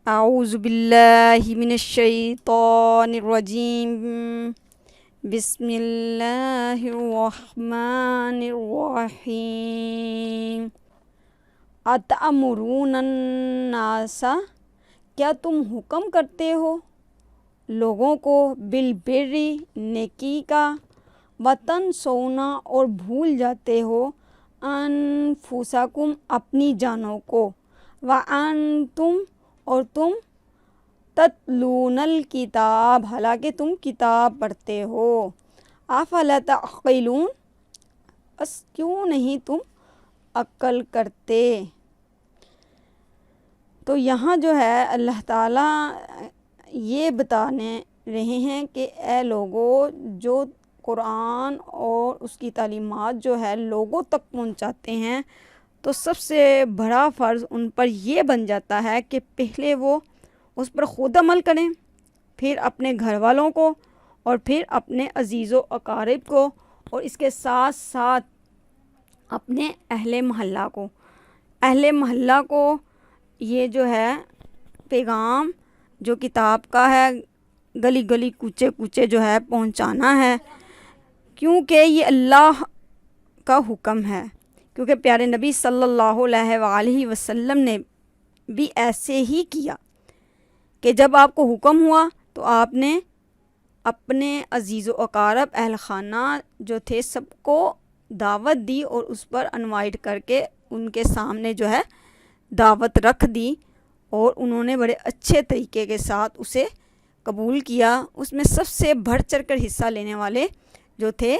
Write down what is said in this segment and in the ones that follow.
اعوذ باللہ من الشیطان الرجیم، بسم اللہ الرحمن الرحیم۔ اتأمرون الناس، کیا تم حکم کرتے ہو لوگوں کو بالبر، نیکی کا، وتنسون اور بھول جاتے ہو انفسکم اپنی جانوں کو، وانتم اور تم تتلون الکتاب حالانکہ تم کتاب پڑھتے ہو، افلا تعقلون بس کیوں نہیں تم عقل کرتے۔ تو یہاں جو ہے اللہ تعالیٰ یہ بتانے رہے ہیں کہ اے لوگو، جو قرآن اور اس کی تعلیمات جو ہے لوگوں تک پہنچاتے ہیں تو سب سے بڑا فرض ان پر یہ بن جاتا ہے کہ پہلے وہ اس پر خود عمل کریں، پھر اپنے گھر والوں کو، اور پھر اپنے عزیز و اقارب کو، اور اس کے ساتھ ساتھ اپنے اہل محلہ کو یہ جو ہے پیغام جو کتاب کا ہے گلی گلی کوچے کوچے جو ہے پہنچانا ہے، کیونکہ یہ اللہ کا حکم ہے، کیونکہ پیارے نبی صلی اللہ علیہ وآلہ وسلم نے بھی ایسے ہی کیا کہ جب آپ کو حکم ہوا تو آپ نے اپنے عزیز و اقارب اہل خانہ جو تھے سب کو دعوت دی، اور اس پر انوائٹ کر کے ان کے سامنے جو ہے دعوت رکھ دی، اور انہوں نے بڑے اچھے طریقے کے ساتھ اسے قبول کیا۔ اس میں سب سے بڑھ چڑھ کر حصہ لینے والے جو تھے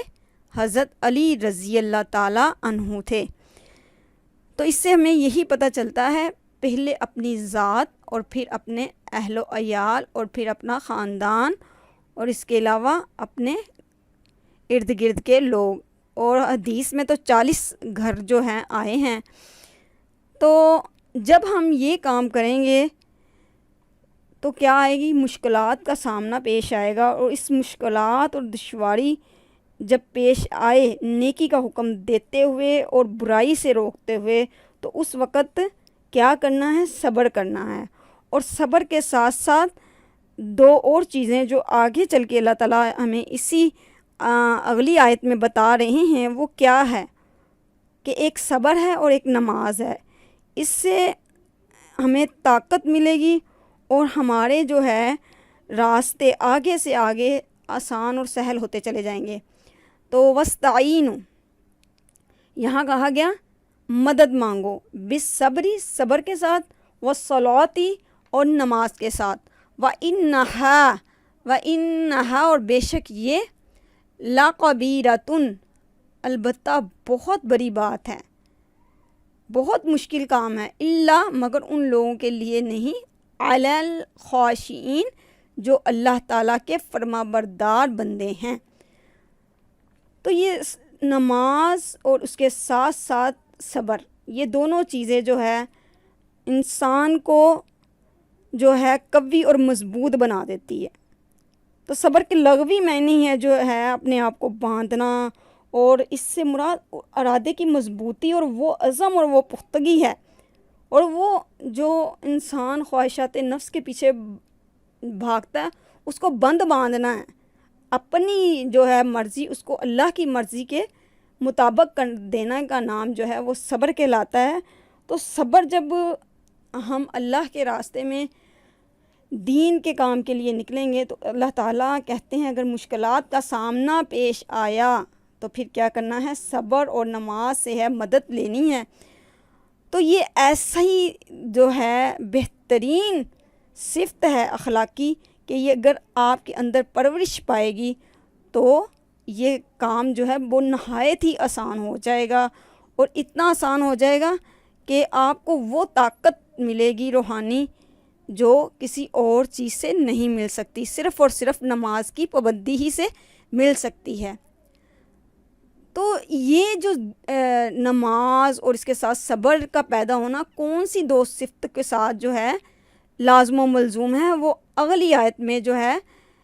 حضرت علی رضی اللہ تعالیٰ عنہ تھے۔ تو اس سے ہمیں یہی پتہ چلتا ہے پہلے اپنی ذات، اور پھر اپنے اہل و عیال، اور پھر اپنا خاندان، اور اس کے علاوہ اپنے ارد گرد کے لوگ، اور حدیث میں تو 40 گھر جو ہیں آئے ہیں۔ تو جب ہم یہ کام کریں گے تو کیا آئے گی؟ مشکلات کا سامنا پیش آئے گا، اور اس مشکلات اور دشواری جب پیش آئے نیکی کا حکم دیتے ہوئے اور برائی سے روکتے ہوئے، تو اس وقت کیا کرنا ہے؟ صبر کرنا ہے۔ اور صبر کے ساتھ ساتھ دو اور چیزیں جو آگے چل کے اللہ تعالیٰ ہمیں اسی اگلی آیت میں بتا رہے ہیں، وہ کیا ہے کہ ایک صبر ہے اور ایک نماز ہے۔ اس سے ہمیں طاقت ملے گی، اور ہمارے جو ہے راستے آگے سے آگے آسان اور سہل ہوتے چلے جائیں گے۔ تو وَاسْتَعِینُوا یہاں کہا گیا مدد مانگو، بالصبری صبر کے ساتھ، والصلاۃ اور نماز کے ساتھ، وَإِنَّهَا اور بے شک یہ لَقَبِیرَةٌ البتہ بہت بڑی بات ہے، بہت مشکل کام ہے، اللہ مگر ان لوگوں کے لیے نہیں، علی الخاشعین جو اللہ تعالیٰ کے فرما بردار بندے ہیں۔ تو یہ نماز اور اس کے ساتھ ساتھ صبر، یہ دونوں چیزیں جو ہے انسان کو جو ہے قوی اور مضبوط بنا دیتی ہے۔ تو صبر کے لغوی معنی ہے جو ہے اپنے آپ کو باندھنا، اور اس سے مراد ارادے کی مضبوطی اور وہ عزم اور وہ پختگی ہے، اور وہ جو انسان خواہشات نفس کے پیچھے بھاگتا ہے اس کو باندھنا ہے، اپنی جو ہے مرضی اس کو اللہ کی مرضی کے مطابق کر دینا کا نام جو ہے وہ صبر کہلاتا ہے۔ تو صبر جب ہم اللہ کے راستے میں دین کے کام کے لیے نکلیں گے تو اللہ تعالیٰ کہتے ہیں اگر مشکلات کا سامنا پیش آیا تو پھر کیا کرنا ہے؟ صبر اور نماز سے ہے مدد لینی ہے۔ تو یہ ایسا ہی جو ہے بہترین صفت ہے اخلاقی کہ یہ اگر آپ کے اندر پرورش پائے گی تو یہ کام جو ہے وہ نہایت ہی آسان ہو جائے گا، اور اتنا آسان ہو جائے گا کہ آپ کو وہ طاقت ملے گی روحانی جو کسی اور چیز سے نہیں مل سکتی، صرف اور صرف نماز کی پابندی ہی سے مل سکتی ہے۔ تو یہ جو نماز اور اس کے ساتھ صبر کا پیدا ہونا کون سی دو صفت کے ساتھ جو ہے لازم و ملزوم ہے، وہ اگلی آیت میں جو ہے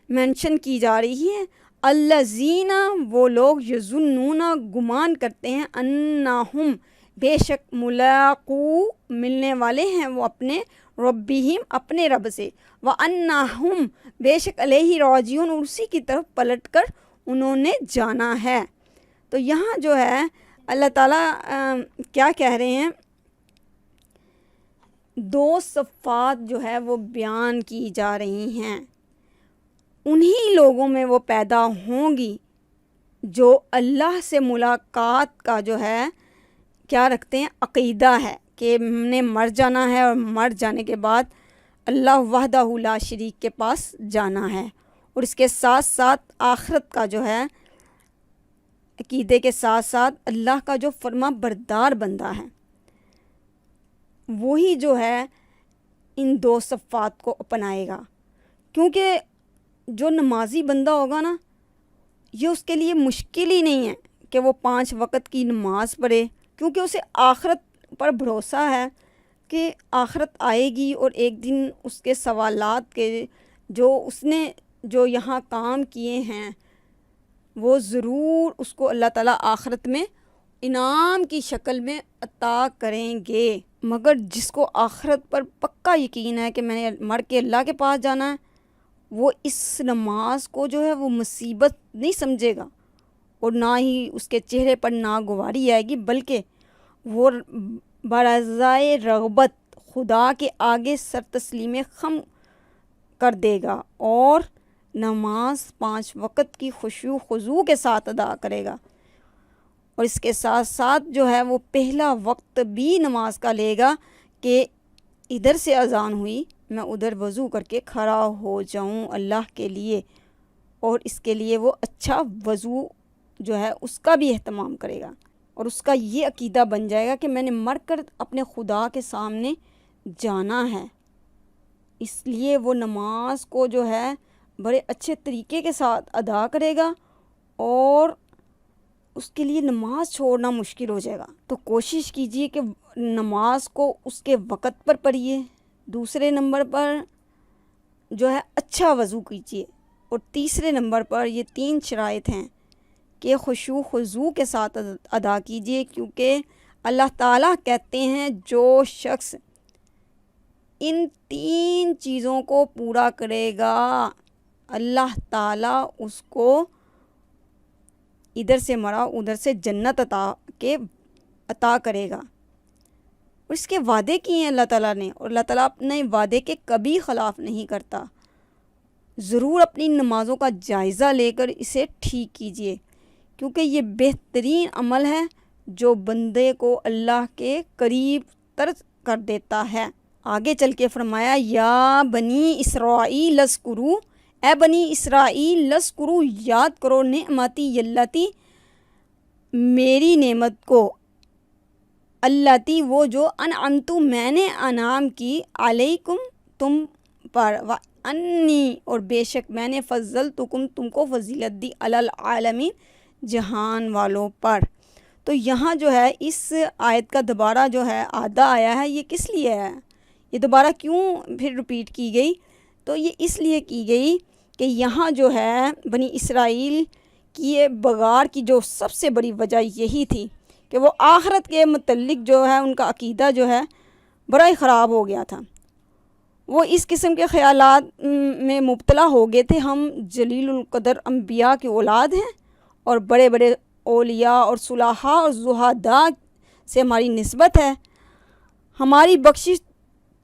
مینشن کی جا رہی ہے۔ الذین وہ لوگ یظنون گمان کرتے ہیں، انہم بے شک ملاقو ملنے والے ہیں وہ اپنے ربہم اپنے رب سے، وَأَنَّهُمْ بے شک علیہ راجعون اور اسی کی طرف پلٹ کر انہوں نے جانا ہے۔ تو یہاں جو ہے اللہ تعالیٰ کیا کہہ رہے ہیں، دو صفات جو ہے وہ بیان کی جا رہی ہیں، انہی لوگوں میں وہ پیدا ہوں گی جو اللہ سے ملاقات کا جو ہے کیا رکھتے ہیں، عقیدہ ہے کہ ہم نے مر جانا ہے اور مر جانے کے بعد اللہ وحدہ لا شریک کے پاس جانا ہے، اور اس کے ساتھ ساتھ آخرت کا جو ہے عقیدے کے ساتھ ساتھ اللہ کا جو فرما بردار بندہ ہے وہی جو ہے ان دو صفات کو اپنائے گا۔ کیونکہ جو نمازی بندہ ہوگا نا، یہ اس کے لیے مشکل ہی نہیں ہے کہ وہ 5 وقت کی نماز پڑھے، کیونکہ اسے آخرت پر بھروسہ ہے کہ آخرت آئے گی اور ایک دن اس کے سوالات کے جو اس نے جو یہاں کام کیے ہیں وہ ضرور اس کو اللہ تعالیٰ آخرت میں انعام کی شکل میں عطا کریں گے۔ مگر جس کو آخرت پر پکا یقین ہے کہ میں نے مر کے اللہ کے پاس جانا ہے، وہ اس نماز کو جو ہے وہ مصیبت نہیں سمجھے گا، اور نہ ہی اس کے چہرے پر ناگواری آئے گی، بلکہ وہ برضائے رغبت خدا کے آگے سر تسلیم خم کر دے گا اور نماز 5 وقت کی خشوع خضوع کے ساتھ ادا کرے گا، اور اس کے ساتھ ساتھ جو ہے وہ پہلا وقت بھی نماز کا لے گا کہ ادھر سے اذان ہوئی میں ادھر وضو کر کے کھڑا ہو جاؤں اللہ کے لیے، اور اس کے لیے وہ اچھا وضو جو ہے اس کا بھی اہتمام کرے گا، اور اس کا یہ عقیدہ بن جائے گا کہ میں نے مر کر اپنے خدا کے سامنے جانا ہے۔ اس لیے وہ نماز کو جو ہے بڑے اچھے طریقے کے ساتھ ادا کرے گا، اور اس کے لیے نماز چھوڑنا مشکل ہو جائے گا۔ تو کوشش کیجئے کہ نماز کو اس کے وقت پر پڑھیے، دوسرے نمبر پر جو ہے اچھا وضو کیجئے، اور تیسرے نمبر پر یہ 3 شرائط ہیں کہ خشوع خضوع کے ساتھ ادا کیجئے، کیونکہ اللہ تعالیٰ کہتے ہیں جو شخص ان 3 چیزوں کو پورا کرے گا اللہ تعالیٰ اس کو ادھر سے مرا ادھر سے جنت عطا کرے گا۔ اور اس کے وعدے کیے ہیں اللہ تعالیٰ نے، اور اللہ تعالیٰ اپنے وعدے کے کبھی خلاف نہیں کرتا۔ ضرور اپنی نمازوں کا جائزہ لے کر اسے ٹھیک کیجئے، کیونکہ یہ بہترین عمل ہے جو بندے کو اللہ کے قریب تر کر دیتا ہے۔ آگے چل کے فرمایا یا بنی اسرائیل اذکروا، اے بنی اسرائیل اذکروا یاد کرو نعمتی اللتی میری نعمت کو، اللتی وہ جو انعمت میں نے انعام کی علیکم تم پر، وانی اور بے شک میں نے فضلتکم تم کو فضیلت دی علی العالمین جہان والوں پر۔ تو یہاں جو ہے اس آیت کا دوبارہ جو ہے آدھا آیا ہے، یہ کس لیے ہے، یہ دوبارہ کیوں پھر رپیٹ کی گئی؟ تو یہ اس لیے کی گئی کہ یہاں جو ہے بنی اسرائیل کی بگاڑ کی جو سب سے بڑی وجہ یہی تھی کہ وہ آخرت کے متعلق جو ہے ان کا عقیدہ جو ہے بڑا ہی خراب ہو گیا تھا۔ وہ اس قسم کے خیالات میں مبتلا ہو گئے تھے، ہم جلیل القدر انبیاء کی اولاد ہیں، اور بڑے بڑے اولیاء اور صلحاء اور زہداء سے ہماری نسبت ہے، ہماری بخشش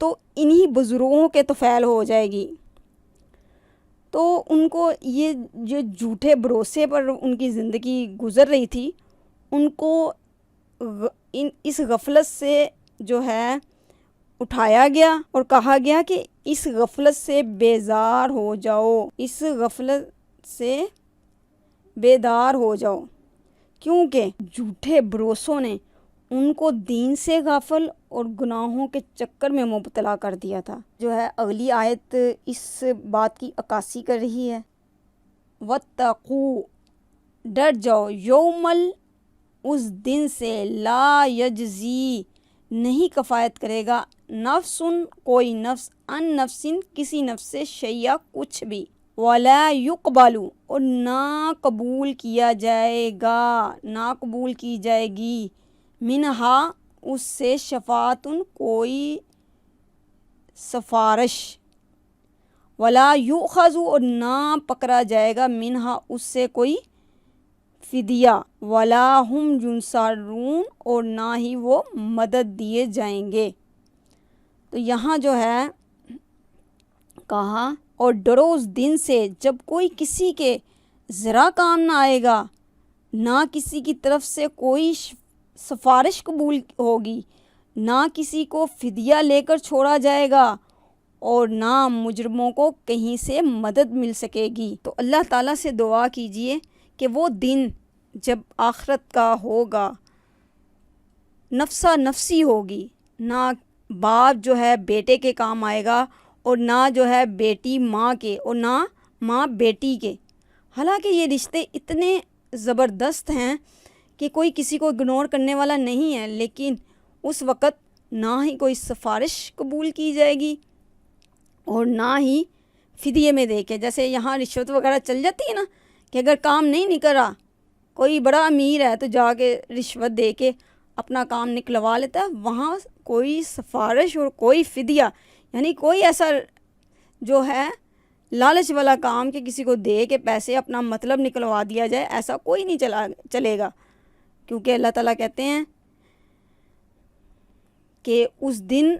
تو انہی بزرگوں کے طفیل ہو جائے گی۔ تو ان کو یہ جو جھوٹے بھروسے پر ان کی زندگی گزر رہی تھی، ان کو اس غفلت سے جو ہے اٹھایا گیا اور کہا گیا کہ اس غفلت سے بیزار ہو جاؤ، اس غفلت سے بیدار ہو جاؤ، کیونکہ جھوٹے بھروسوں نے ان کو دین سے غافل اور گناہوں کے چکر میں مبتلا کر دیا تھا۔ جو ہے اگلی آیت اس بات کی عکاسی کر رہی ہے، وَاتَّقُوا ڈر جاؤ، یومل اس دن سے لا یجزی نہیں کفایت کرے گا نفسن کوئی نفس ان نفسن کسی نفس سے شیئا کچھ بھی، ولا یقبل اور نہ قبول کیا جائے گا، نہ قبول کی جائے گی، منہا اس سے شفاعتن کوئی سفارش، ولا یؤخذ اور نہ پکڑا جائے گا منہا اس سے کوئی فدیہ، ولا ہم ینصرون اور نہ ہی وہ مدد دیے جائیں گے۔ تو یہاں جو ہے کہا اور ڈرو اس دن سے جب کوئی کسی کے ذرا کام نہ آئے گا، نہ کسی کی طرف سے کوئی سفارش قبول ہوگی، نہ کسی کو فدیہ لے کر چھوڑا جائے گا، اور نہ مجرموں کو کہیں سے مدد مل سکے گی۔ تو اللہ تعالیٰ سے دعا کیجئے کہ وہ دن جب آخرت کا ہوگا نفسا نفسی ہوگی، نہ باپ جو ہے بیٹے کے کام آئے گا، اور نہ جو ہے بیٹی ماں کے، اور نہ ماں بیٹی کے۔ حالانکہ یہ رشتے اتنے زبردست ہیں کہ کوئی کسی کو اگنور کرنے والا نہیں ہے، لیکن اس وقت نہ ہی کوئی سفارش قبول کی جائے گی اور نہ ہی فدیے میں دے کے، جیسے یہاں رشوت وغیرہ چل جاتی ہے نا، کہ اگر کام نہیں نکلا، کوئی بڑا امیر ہے تو جا کے رشوت دے کے اپنا کام نکلوا لیتا ہے، وہاں کوئی سفارش اور کوئی فدیہ، یعنی کوئی ایسا جو ہے لالچ والا کام کہ کسی کو دے کے پیسے اپنا مطلب نکلوا دیا جائے، ایسا کوئی نہیں چلے گا، کیونکہ اللہ تعالیٰ کہتے ہیں کہ اس دن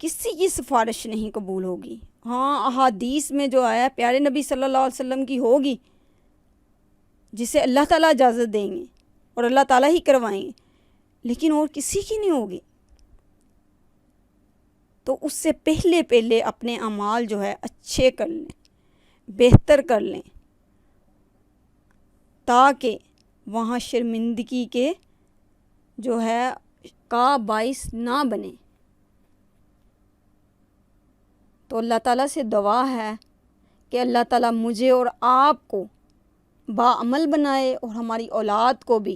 کسی کی سفارش نہیں قبول ہوگی۔ ہاں احادیث میں جو آیا پیارے نبی صلی اللہ علیہ وسلم کی ہوگی، جسے اللہ تعالیٰ اجازت دیں گے اور اللہ تعالیٰ ہی کروائیں گے، لیکن اور کسی کی نہیں ہوگی۔ تو اس سے پہلے اپنے اعمال جو ہے اچھے کر لیں، بہتر کر لیں، تاکہ وہاں شرمندگی کے جو ہے کا باعث نہ بنے۔ تو اللہ تعالیٰ سے دعا ہے کہ اللہ تعالیٰ مجھے اور آپ کو باعمل بنائے، اور ہماری اولاد کو بھی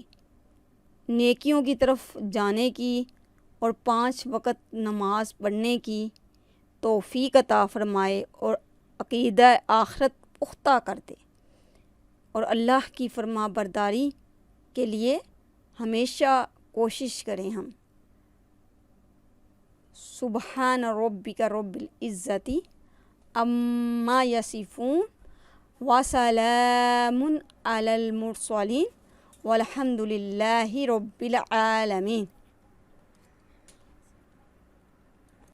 نیکیوں کی طرف جانے کی اور 5 وقت نماز پڑھنے کی توفیق عطا فرمائے، اور عقیدہ آخرت پختہ کر دے، اور اللہ کی فرما برداری کے لیے ہمیشہ کوشش کریں ہم۔ سبحان ربک رب العزت عما یصفون وسلام علی المرسلین والحمد للہ رب العالمین۔